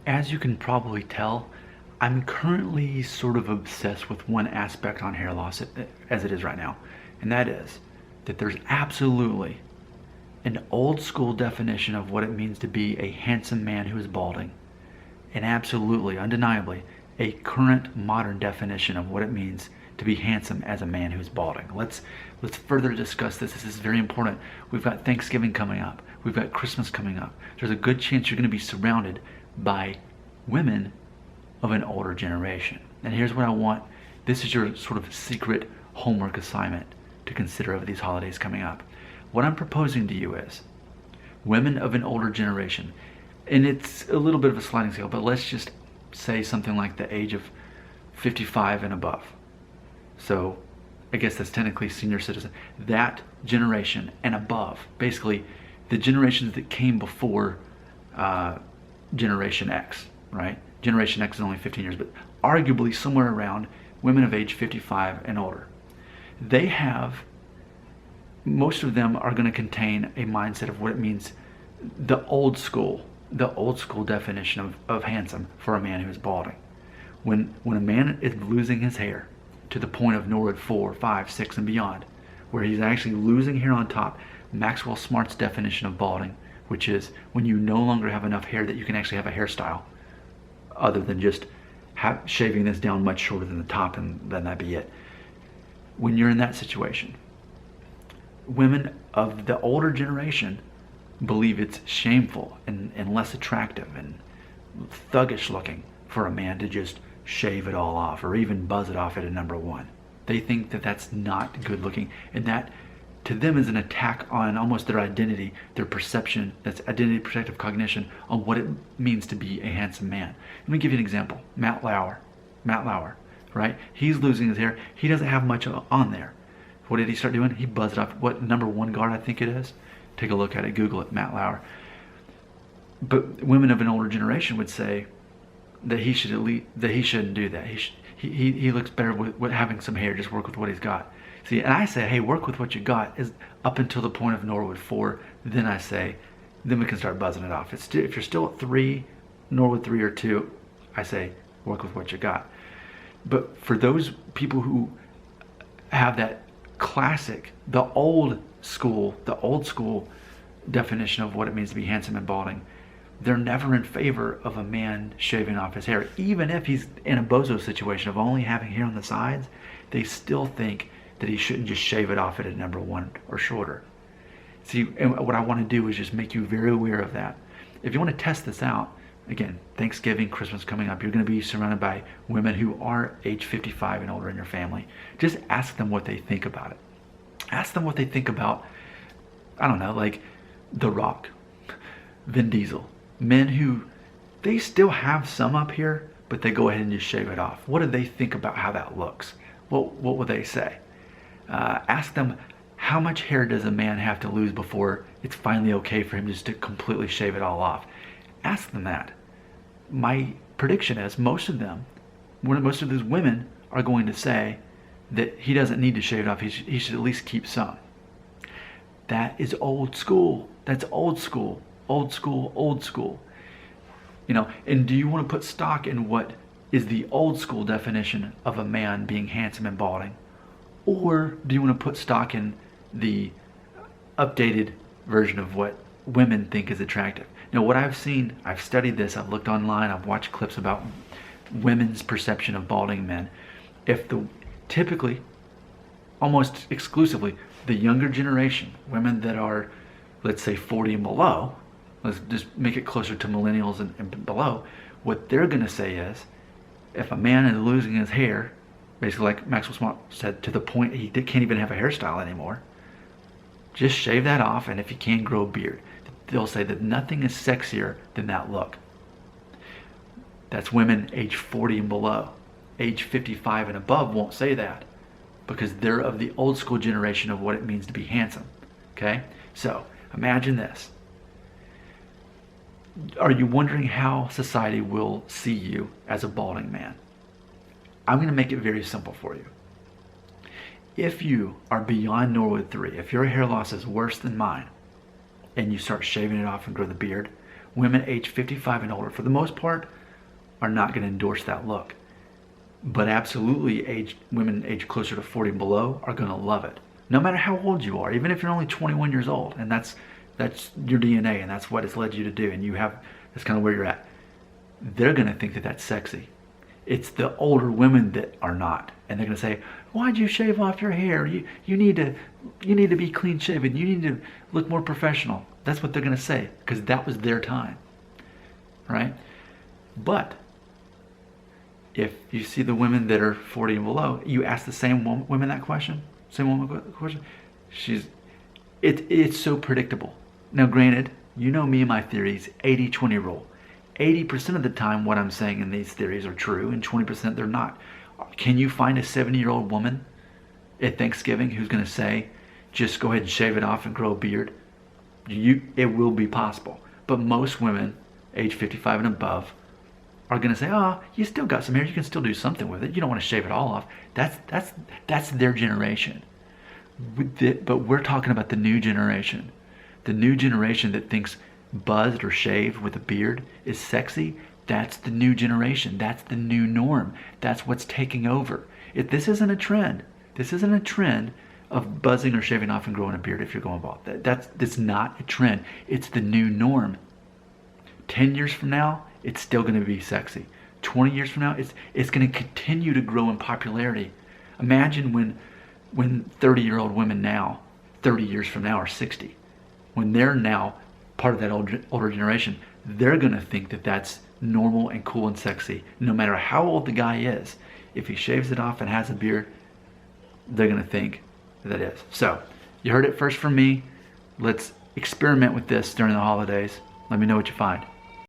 As you can probably tell, I'm currently sort of obsessed with one aspect on hair loss as it is right now, and that is that there's absolutely an old school definition of what it means to be a handsome man who is balding, and absolutely, undeniably, a current modern definition of what it means to be handsome as a man who's balding. Let's further discuss this. This is very important. We've got Thanksgiving coming up. We've got Christmas coming up. There's a good chance you're going to be surrounded by women of an older generation. And here's what I want. This is your sort of secret homework assignment to consider over these holidays coming up. What I'm proposing to you is women of an older generation, and it's a little bit of a sliding scale, but let's just say something like the age of 55 and above. So I guess that's technically senior citizen. That generation and above, basically the generations that came before Generation X, right? Generation X is only 15 years, but arguably somewhere around women of age 55 and older. They have, most of them are going to contain a mindset of what it means, the old school definition of handsome for a man who is balding. When a man is losing his hair to the point of Norwood 4, 5, 6, and beyond, where he's actually losing hair on top, Maxwell Smart's definition of balding, which is when you no longer have enough hair that you can actually have a hairstyle, other than just shaving this down much shorter than the top and then that be it. When you're in that situation, women of the older generation believe it's shameful and less attractive and thuggish looking for a man to just shave it all off or even buzz it off at a number one. They think that that's not good looking, and that to them is an attack on almost their identity, their perception, that's identity protective cognition on what it means to be a handsome man. Let me give you an example. Matt Lauer, right? He's losing his hair. He doesn't have much on there. What did he start doing? He buzzed it off. What number one guard I think it is? Take a look at it, Google it, Matt Lauer. But women of an older generation would say that he shouldn't do that. He looks better with having some hair. Just work with what he's got. See, and I say, hey, work with what you got is up until the point of Norwood 4. Then I say, then we can start buzzing it off. If you're still at 3, Norwood 3 or 2, I say, work with what you got. But for those people who have that classic, the old school definition of what it means to be handsome and balding, they're never in favor of a man shaving off his hair. Even if he's in a bozo situation of only having hair on the sides, they still think that he shouldn't just shave it off at a number one or shorter. See, and what I want to do is just make you very aware of that. If you want to test this out, again, Thanksgiving, Christmas coming up, you're going to be surrounded by women who are age 55 and older in your family. Just ask them what they think about it. Ask them what they think about, I don't know, like The Rock, Vin Diesel. Men who, they still have some up here, but they go ahead and just shave it off. What do they think about how that looks? What would they say? Ask them, how much hair does a man have to lose before it's finally okay for him just to completely shave it all off? Ask them that. My prediction is most of those women are going to say that he doesn't need to shave it off. He should at least keep some. That is old school. That's old school. Old school, old school. You know, and do you want to put stock in what is the old school definition of a man being handsome and balding? Or do you want to put stock in the updated version of what women think is attractive? Now, what I've seen, I've studied this, I've looked online, I've watched clips about women's perception of balding men. Typically, almost exclusively, the younger generation, women that are, let's say 40 and below, let's just make it closer to millennials and below, what they're going to say is, if a man is losing his hair, basically like Maxwell Smart said, to the point he can't even have a hairstyle anymore, just shave that off, and if you can, grow a beard. They'll say that nothing is sexier than that look. That's women age 40 and below. Age 55 and above won't say that because they're of the old school generation of what it means to be handsome. Okay? So, imagine this. Are you wondering how society will see you as a balding man? I'm going to make it very simple for you. If you are beyond Norwood 3, if your hair loss is worse than mine, and you start shaving it off and grow the beard, Women age 55 and older, for the most part, are not going to endorse that look. But absolutely, women age closer to 40 and below are going to love it. No matter how old you are, even if you're only 21 years old, and that's your DNA, and that's what it's led you to do, and that's kind of where you're at. They're going to think that that's sexy. It's the older women that are not, and they're going to say, "Why'd you shave off your hair? You need to be clean shaven. You need to look more professional." That's what they're going to say, because that was their time, right? But if you see the women that are 40 and below, you ask the same women that question, it's so predictable. Now, granted, you know me and my theories, 80-20 rule. 80% of the time what I'm saying in these theories are true, and 20% they're not. Can you find a 70-year-old woman at Thanksgiving who's going to say, just go ahead and shave it off and grow a beard? It will be possible. But most women, age 55 and above, are going to say, "Oh, you still got some hair. You can still do something with it. You don't want to shave it all off." That's their generation. But we're talking about the new generation. The new generation that thinks buzzed or shaved with a beard is sexy. That's the new generation. That's the new norm. That's what's taking over. This isn't a trend. This isn't a trend of buzzing or shaving off and growing a beard if you're going bald. That's not a trend. It's the new norm. 10 years from now, it's still going to be sexy. 20 years from now, it's going to continue to grow in popularity. Imagine when 30-year-old women now, 30 years from now, are 60. When they're now part of that older generation, they're going to think that that's normal and cool and sexy, no matter how old the guy is. If he shaves it off and has a beard, they're going to think that is. So, you heard it first from me. Let's experiment with this during the holidays. Let me know what you find.